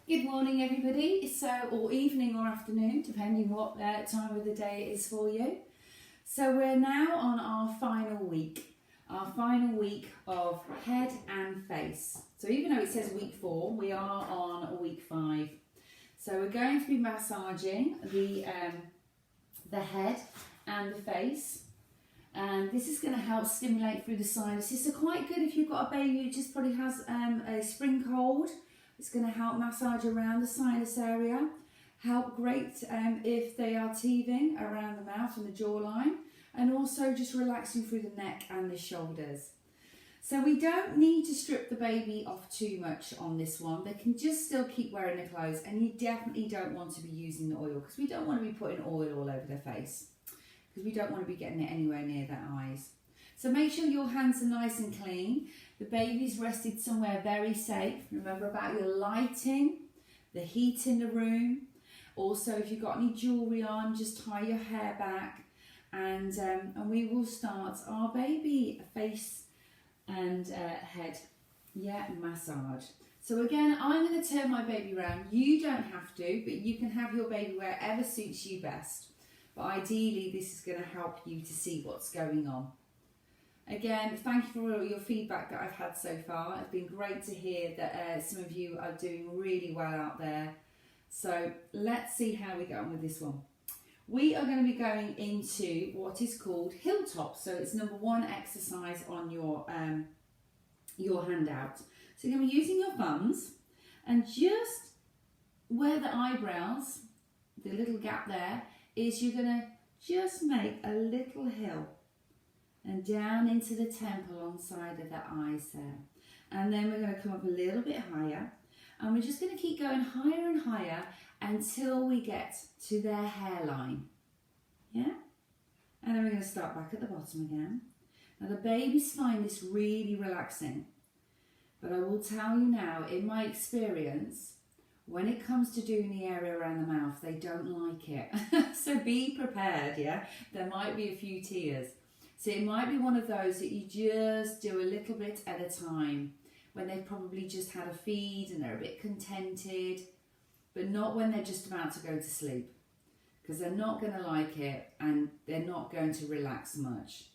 Good morning everybody, or evening or afternoon, depending what time of the day it is for you. So we're now on our final week of head and face. So even though it says week 4, we are on week 5. So we're going to be massaging the head and the face. And this is going to help stimulate through the sinuses. So quite good if you've got a baby who just probably has a spring cold. It's going to help massage around the sinus area. Help great if they are teething around the mouth and the jawline. And also just relaxing through the neck and the shoulders. So we don't need to strip the baby off too much on this one. They can just still keep wearing their clothes. And you definitely don't want to be using the oil, because we don't want to be putting oil all over their face, because we don't want to be getting it anywhere near their eyes. So make sure your hands are nice and clean. The baby's rested somewhere very safe. Remember about your lighting, the heat in the room. Also, if you've got any jewellery on, just tie your hair back. And we will start our baby face and head massage. So again, I'm going to turn my baby around. You don't have to, but you can have your baby wherever suits you best. But ideally, this is going to help you to see what's going on. Again, thank you for all your feedback that I've had so far. It's been great to hear that some of you are doing really well out there. So let's see how we get on with this one. We are going to be going into what is called hilltops. So it's number 1 exercise on your handout. So you're going to be using your thumbs and just where the eyebrows, the little gap there, is you're going to just make a little hill and down into the temple on the side of the eyes there. And then we're going to come up a little bit higher, and we're just going to keep going higher and higher until we get to their hairline. Yeah? And then we're going to start back at the bottom again. Now the babies find this really relaxing, but I will tell you now, in my experience, when it comes to doing the area around the mouth, they don't like it. So be prepared, yeah? There might be a few tears. So it might be one of those that you just do a little bit at a time, when they've probably just had a feed and they're a bit contented, but not when they're just about to go to sleep, because they're not going to like it and they're not going to relax much.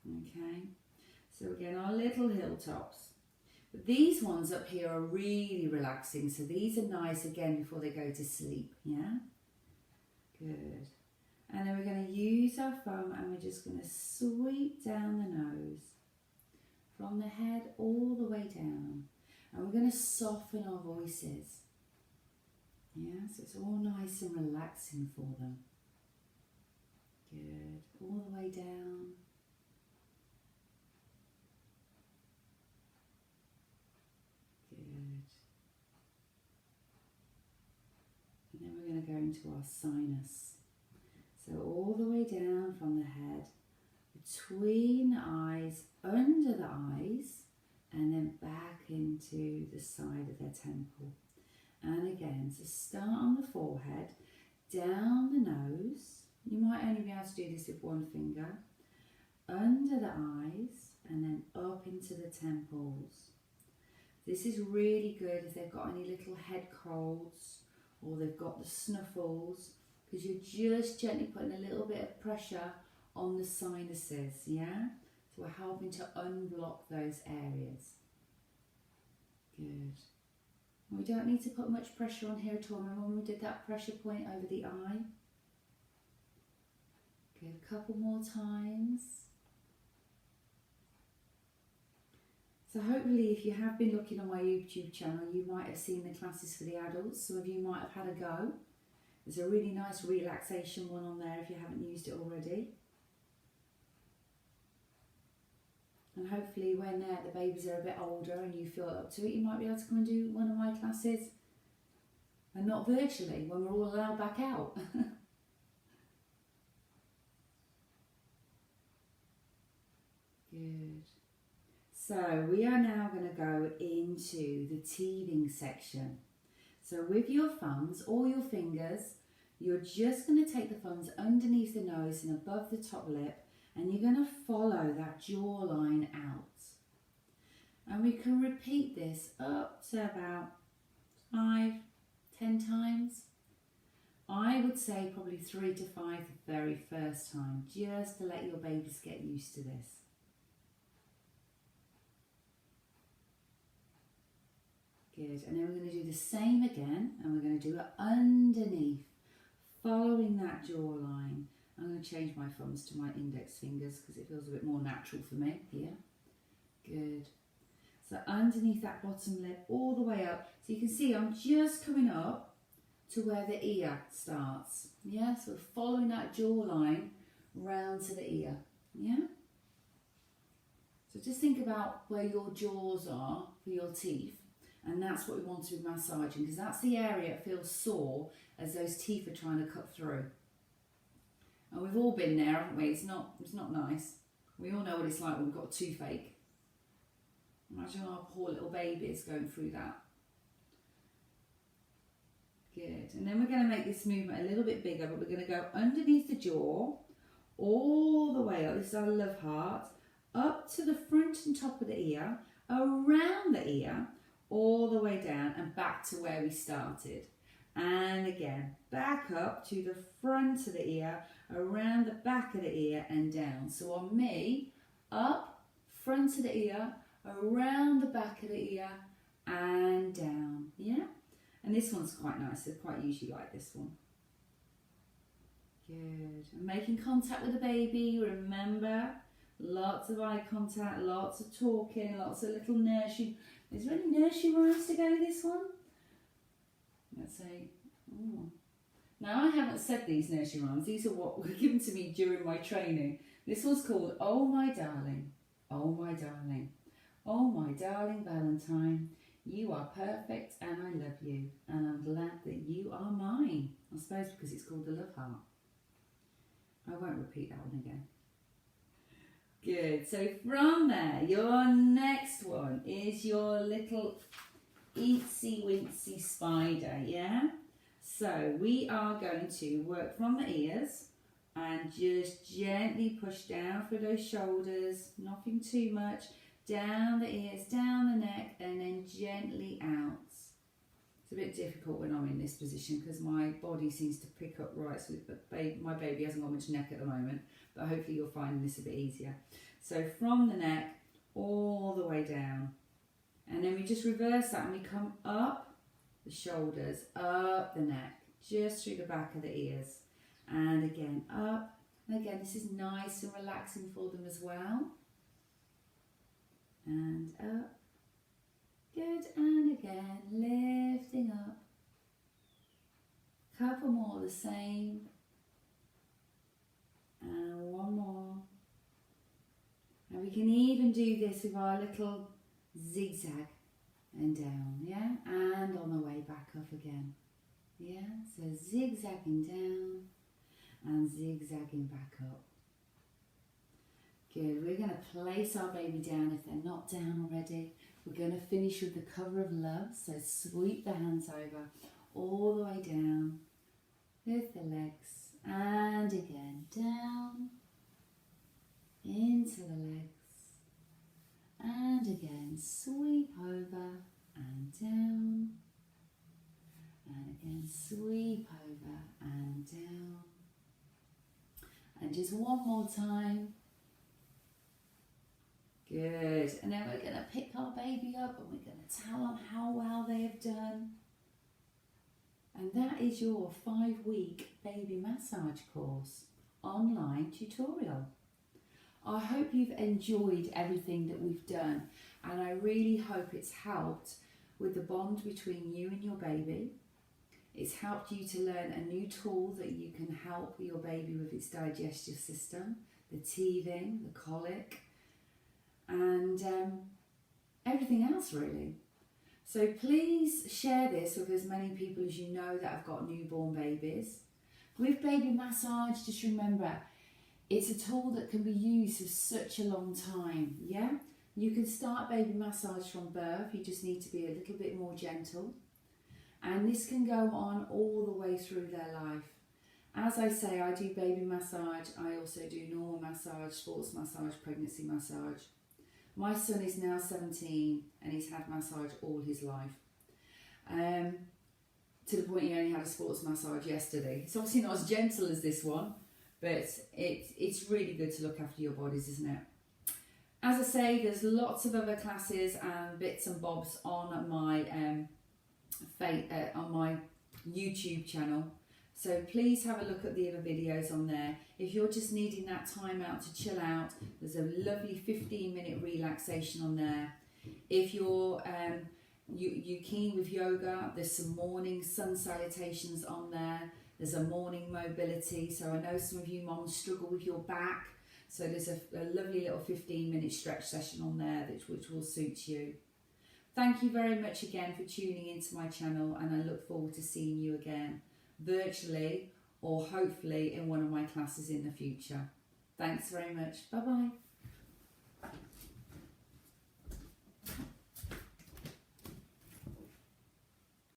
Okay? So again, our little hilltops. But these ones up here are really relaxing, so these are nice again before they go to sleep, yeah? Good. And then we're going to use our thumb and we're just going to sweep down the nose, from the head all the way down. And we're going to soften our voices, yeah? So it's all nice and relaxing for them. Good. All the way down. And then we're going to go into our sinus. So all the way down from the head, between the eyes, under the eyes, and then back into the side of their temple. And again, so start on the forehead, down the nose. You might only be able to do this with one finger. Under the eyes, and then up into the temples. This is really good if they've got any little head colds or they've got the snuffles, because you're just gently putting a little bit of pressure on the sinuses, yeah? So we're helping to unblock those areas. Good. We don't need to put much pressure on here at all. Remember when we did that pressure point over the eye? Good, a couple more times. So hopefully if you have been looking on my YouTube channel, you might have seen the classes for the adults. Some of you might have had a go. There's a really nice relaxation one on there if you haven't used it already. And hopefully when the babies are a bit older and you feel up to it, you might be able to come and do one of my classes. And not virtually, when we're all allowed back out. Good. So we are now going to go into the teething section. So with your thumbs or your fingers, you're just going to take the thumbs underneath the nose and above the top lip, and you're going to follow that jawline out. And we can repeat this up to about 5 10 times? I would say probably 3 to 5 the very first time, just to let your babies get used to this. Good, and then we're going to do the same again, and we're going to do it underneath, following that jawline. I'm going to change my thumbs to my index fingers because it feels a bit more natural for me here. Good. So underneath that bottom lip, all the way up. So you can see I'm just coming up to where the ear starts. Yeah, so we're following that jawline round to the ear. Yeah. So just think about where your jaws are for your teeth. And that's what we want to be massaging, because that's the area that feels sore as those teeth are trying to cut through. And we've all been there, haven't we? It's not nice. We all know what it's like when we've got a toothache. Imagine our poor little babies going through that. Good. And then we're going to make this movement a little bit bigger, but we're going to go underneath the jaw, all the way up. This is our love heart. Up to the front and top of the ear, around the ear, all the way down and back to where we started. And again, back up to the front of the ear, around the back of the ear and down. So on me, up, front of the ear, around the back of the ear and down. Yeah? And this one's quite nice. I quite usually like this one. Good. And making contact with the baby, remember, lots of eye contact, lots of talking, lots of little nursery. Is there any nursery rhymes to go with this one? Let's say, oh. Now I haven't said these nursery rhymes. These are what were given to me during my training. This one's called Oh My Darling, Oh My Darling, Oh My Darling Valentine. You are perfect and I love you, and I'm glad that you are mine. I suppose because it's called the Love Heart. I won't repeat that one again. Good, so from there, your next one is your little itsy wincy spider, yeah? So we are going to work from the ears and just gently push down through those shoulders, nothing too much, down the ears, down the neck, and then gently out. It's a bit difficult when I'm in this position because my body seems to pick up right, so my baby hasn't got much neck at the moment, but hopefully you'll find this a bit easier. So from the neck all the way down, and then we just reverse that and we come up the shoulders, up the neck, just through the back of the ears, and again up, and again this is nice and relaxing for them as well, and up. Good, and again, lifting up. Couple more the same. And one more. And we can even do this with our little zigzag and down, yeah? And on the way back up again. Yeah, so zigzagging down and zigzagging back up. Good, we're going to place our baby down if they're not down already. We're going to finish with the cover of love, so sweep the hands over all the way down with the legs, and again down into the legs, and again sweep over and down, and again sweep over and down, and just one more time. Good, and then we're going to pick our baby up and we're going to tell them how well they have done. And that is your 5-week baby massage course online tutorial. I hope you've enjoyed everything that we've done, and I really hope it's helped with the bond between you and your baby. It's helped you to learn a new tool that you can help your baby with its digestive system, the teething, the colic, and everything else really. So please share this with as many people as you know that have got newborn babies. With baby massage, just remember, it's a tool that can be used for such a long time, yeah? You can start baby massage from birth, you just need to be a little bit more gentle. And this can go on all the way through their life. As I say, I do baby massage, I also do normal massage, sports massage, pregnancy massage. My son is now 17 and he's had massage all his life. to the point you only had a sports massage yesterday. It's obviously not as gentle as this one, but it's really good to look after your bodies, isn't it? As I say, there's lots of other classes and bits and bobs on my YouTube channel. So please have a look at the other videos on there. If you're just needing that time out to chill out, there's a lovely 15-minute relaxation on there. If you're you keen with yoga, there's some morning sun salutations on there. There's a morning mobility. So I know some of you moms struggle with your back. So there's a lovely little 15-minute stretch session on there which will suit you. Thank you very much again for tuning into my channel, and I look forward to seeing you again virtually or hopefully in one of my classes in the future. Thanks very much. Bye bye.